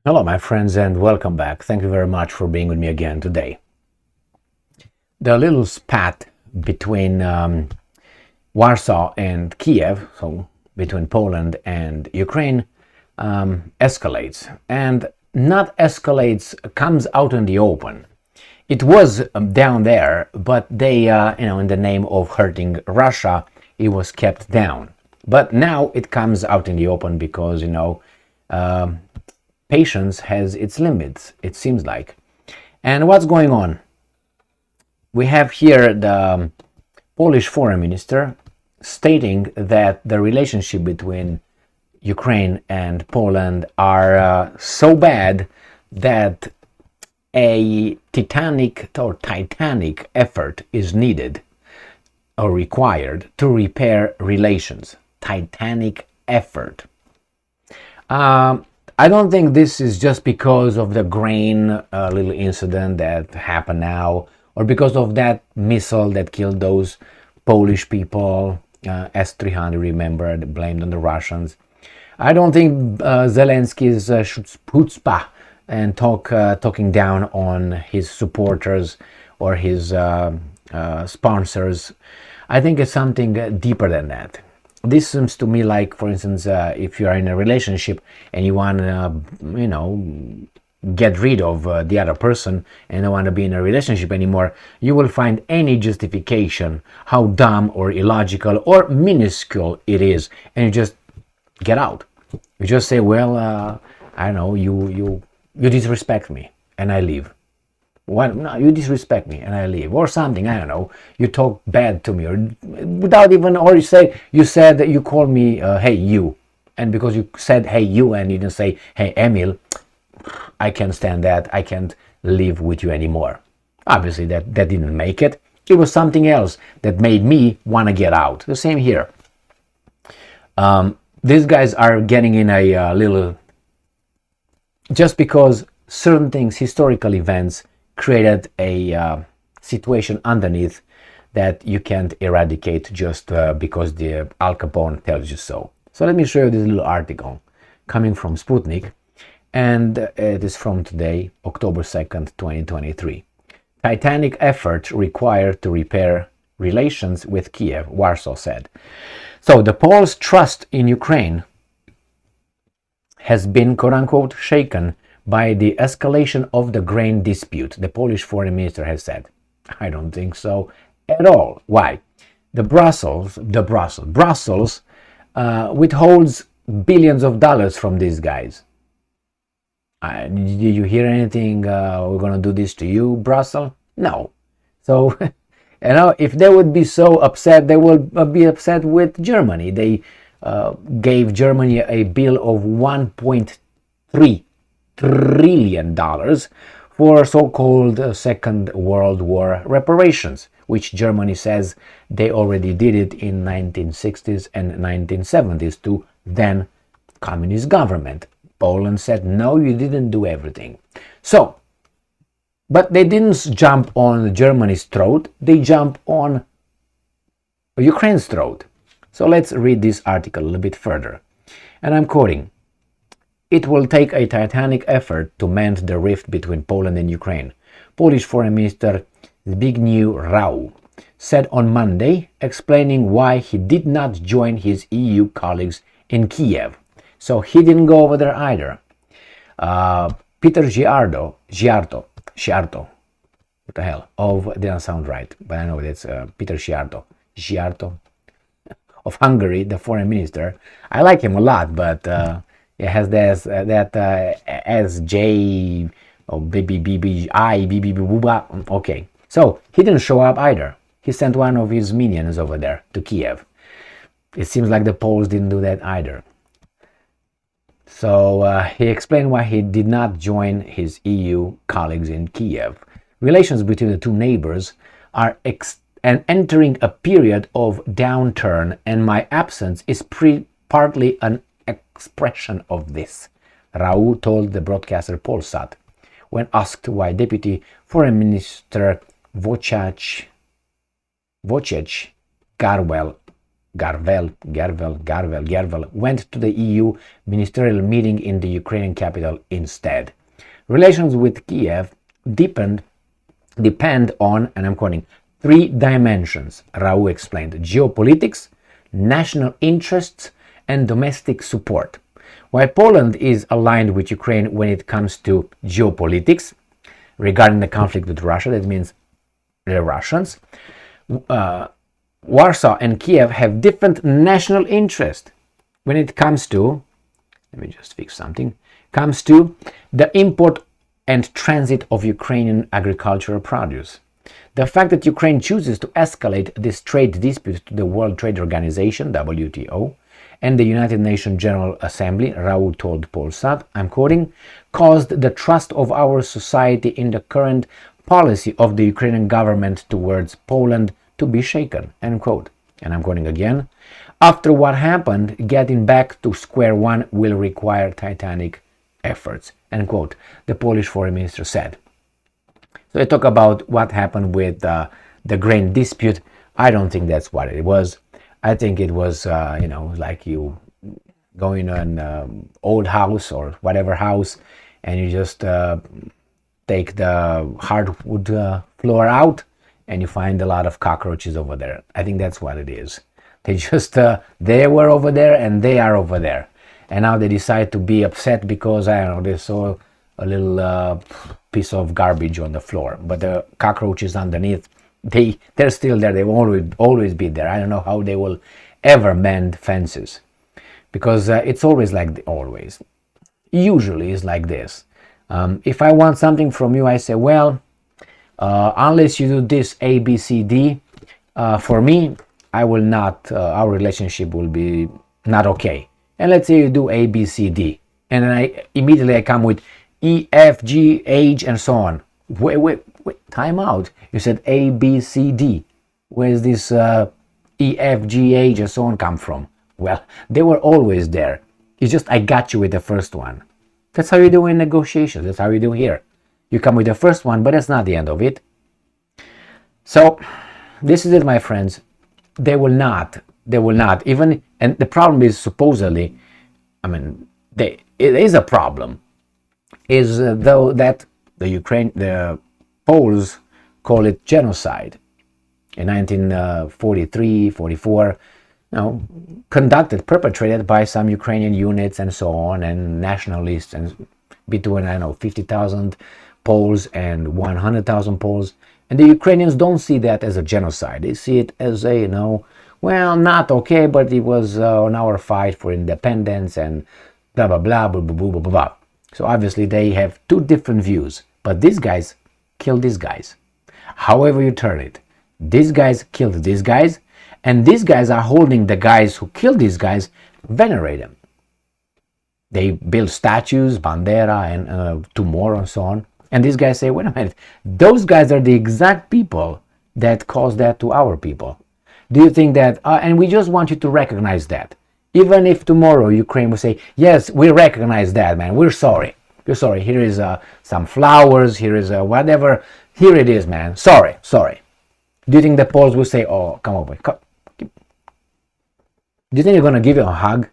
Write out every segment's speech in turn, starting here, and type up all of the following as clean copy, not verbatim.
Hello, my friends, and welcome back. Thank you very much for being with me again today. The little spat between Warsaw and Kiev, so between Poland and Ukraine, escalates, and not escalates, comes out in the open. It was down there, but they, in the name of hurting Russia, it was kept down. But now it comes out in the open because, patience has its limits, it seems like. And what's going on? We have here the Polish foreign minister stating that the relationship between Ukraine and Poland are so bad that a titanic effort is needed or required to repair relations. Titanic effort. I don't think this is just because of the grain little incident that happened now, or because of that missile that killed those Polish people, S-300, remember, blamed on the Russians. I don't think Zelensky's chutzpah and talking down on his supporters or his sponsors. I think it's something deeper than that. This seems to me like, for instance, if you are in a relationship and you want to, get rid of the other person and don't want to be in a relationship anymore, you will find any justification how dumb or illogical or minuscule it is, and you just get out. You just say, well, I don't know, you disrespect me and I leave. Well, no, you disrespect me and I leave, or something. I don't know. You talk bad to me, or without even, or you said that you called me, hey you, and because you said hey you and you didn't say hey Emil, I can't stand that. I can't live with you anymore. Obviously, that didn't make it. It was something else that made me want to get out. The same here. These guys are getting in a little, just because certain things, historical events, created a situation underneath that you can't eradicate just because the Al Capone tells you so. So let me show you this little article coming from Sputnik, and it is from today, October 2nd, 2023. Titanic effort required to repair relations with Kiev, Warsaw said. So the Poles' trust in Ukraine has been, quote-unquote, shaken by the escalation of the grain dispute, the Polish foreign minister has said. I don't think so at all. Why? Brussels withholds billions of dollars from these guys. Did you hear anything? We're going to do this to you, Brussels? No. So, if they would be so upset, they will be upset with Germany. They gave Germany a bill of $1.3 trillion for so-called Second World War reparations, which Germany says they already did it in 1960s and 1970s to then communist government. Poland said, no, you didn't do everything. So, but they didn't jump on Germany's throat, they jumped on Ukraine's throat. So let's read this article a little bit further. And I'm quoting, "It will take a titanic effort to mend the rift between Poland and Ukraine," Polish Foreign Minister Zbigniew Rau said on Monday, explaining why he did not join his EU colleagues in Kiev. So he didn't go over there either. Peter Giarto, what the hell? Didn't sound right, but I know that's Peter Giarto of Hungary, the foreign minister. I like him a lot, but it has this SJ or BBBI. Okay, so he didn't show up either. He sent one of his minions over there to Kiev. It seems like the Poles didn't do that either. So he explained why he did not join his EU colleagues in Kiev. Relations between the two neighbors are entering a period of downturn, and my absence is partly an expression of this, Rau told the broadcaster Polsat when asked why Deputy Foreign Minister Wojciech Garwel Garvel went to the EU ministerial meeting in the Ukrainian capital instead. Relations with Kiev depend on, and I'm quoting, three dimensions, Rau explained: geopolitics, national interests, and domestic support. While Poland is aligned with Ukraine when it comes to geopolitics, regarding the conflict with Russia, that means the Russians, Warsaw and Kiev have different national interests when it comes to, let me just fix something, comes to the import and transit of Ukrainian agricultural produce. The fact that Ukraine chooses to escalate this trade dispute to the World Trade Organization, WTO, and the United Nations General Assembly, Raul told Polsat, I'm quoting, caused the trust of our society in the current policy of the Ukrainian government towards Poland to be shaken, end quote. And I'm quoting again, after what happened, getting back to square one will require titanic efforts, end quote, the Polish foreign minister said. So they talk about what happened with the grain dispute. I don't think that's what it was. I think it was, like you go in an old house or whatever house, and you just take the hardwood floor out, and you find a lot of cockroaches over there. I think that's what it is. They just, they were over there and they are over there. And now they decide to be upset because, I don't know, they saw a little piece of garbage on the floor. But the cockroaches underneath, they're still there. They will always be there. I don't know how they will ever mend fences. Because it's always usually is like this. If I want something from you, I say, well, unless you do this A, B, C, D, for me, I will not, our relationship will be not okay. And let's say you do A, B, C, D. And then I immediately come with E, F, G, H, and so on. Wait, time out. You said A, B, C, D. Where's this E, F, G, H, and so on come from? Well, they were always there. It's just I got you with the first one. That's how you do in negotiations. That's how you do here. You come with the first one, but that's not the end of it. So, this is it, my friends. They will not even, and the problem is supposedly, it is a problem, is though that the Poles call it genocide in 1943, 44, perpetrated by some Ukrainian units and so on, and nationalists, and between, 50,000 Poles and 100,000 Poles. And the Ukrainians don't see that as a genocide. They see it as a, not okay, but it was on our fight for independence and blah, blah, blah, blah, blah, blah, blah, blah. So obviously they have two different views. But these guys killed these guys. However you turn it. These guys killed these guys. And these guys are holding the guys who killed these guys, venerate them. They build statues, bandera, and two more and so on. And these guys say, wait a minute, those guys are the exact people that caused that to our people. Do you think that, and we just want you to recognize that. Even if tomorrow Ukraine will say, yes, we recognize that, man, we're sorry. We're sorry, here is some flowers, here is whatever, here it is, man, sorry. Do you think the Poles will say, oh, come over, come. Do you think they're going to give you a hug?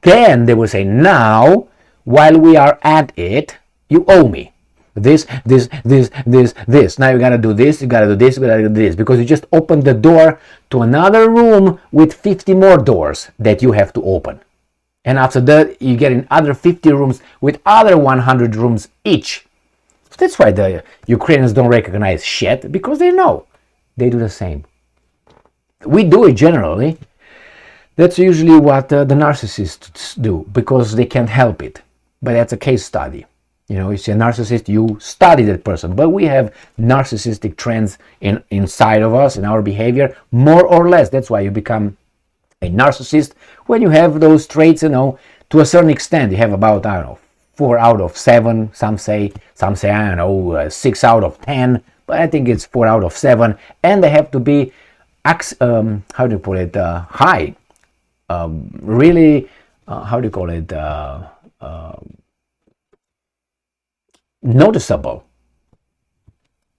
Then they will say, now, while we are at it, you owe me. This. Now you gotta do this, you gotta do this, you gotta do this, because you just opened the door to another room with 50 more doors that you have to open. And after that, you get in other 50 rooms with other 100 rooms each. That's why the Ukrainians don't recognize shit, because they know. They do the same. We do it generally. That's usually what the narcissists do, because they can't help it. But that's a case study. You see a narcissist, you study that person. But we have narcissistic trends inside of us, in our behavior, more or less. That's why you become a narcissist when you have those traits, to a certain extent. You have about, 4 out of 7, some say, 6 out of 10, but I think it's 4 out of 7, and they have to be, high, really, noticeable,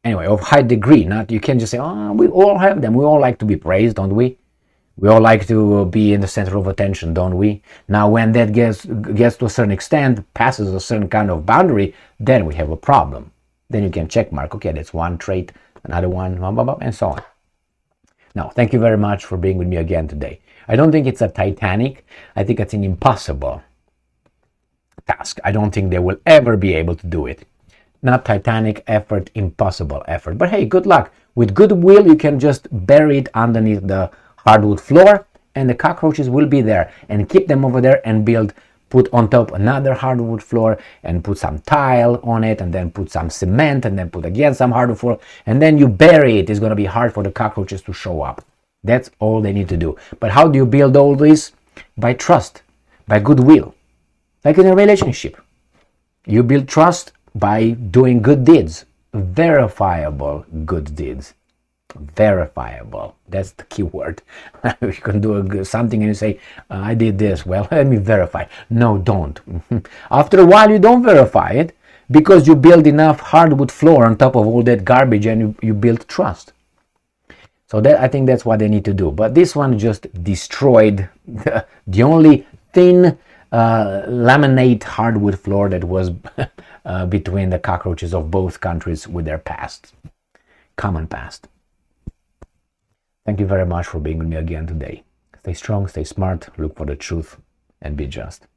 anyway, of high degree. Not, you can't just say, oh, we all have them, we all like to be praised, don't we? We all like to be in the center of attention, don't we? Now, when that gets to a certain extent, passes a certain kind of boundary, then we have a problem. Then you can check mark, okay, that's one trait, another one, blah, blah, blah, and so on. Now, thank you very much for being with me again today. I don't think it's a Titanic. I think it's an impossible task. I don't think they will ever be able to do it. Not Titanic effort, impossible effort. But hey, good luck. With goodwill, you can just bury it underneath the hardwood floor, and the cockroaches will be there, and keep them over there and put on top another hardwood floor, and put some tile on it, and then put some cement, and then put again some hardwood floor, and then you bury it. It's going to be hard for the cockroaches to show up. That's all they need to do. But how do you build all this? By trust, by goodwill. Like in a relationship, you build trust by doing good deeds, verifiable good deeds. Verifiable, that's the key word. You can do something and you say, I did this, well, let me verify. No, don't. After a while, you don't verify it because you build enough hardwood floor on top of all that garbage, and you build trust. So that, I think that's what they need to do. But this one just destroyed the only thin laminate hardwood floor that was between the cockroaches of both countries with their past, common past. Thank you very much for being with me again today. Stay strong, stay smart, look for the truth, and be just.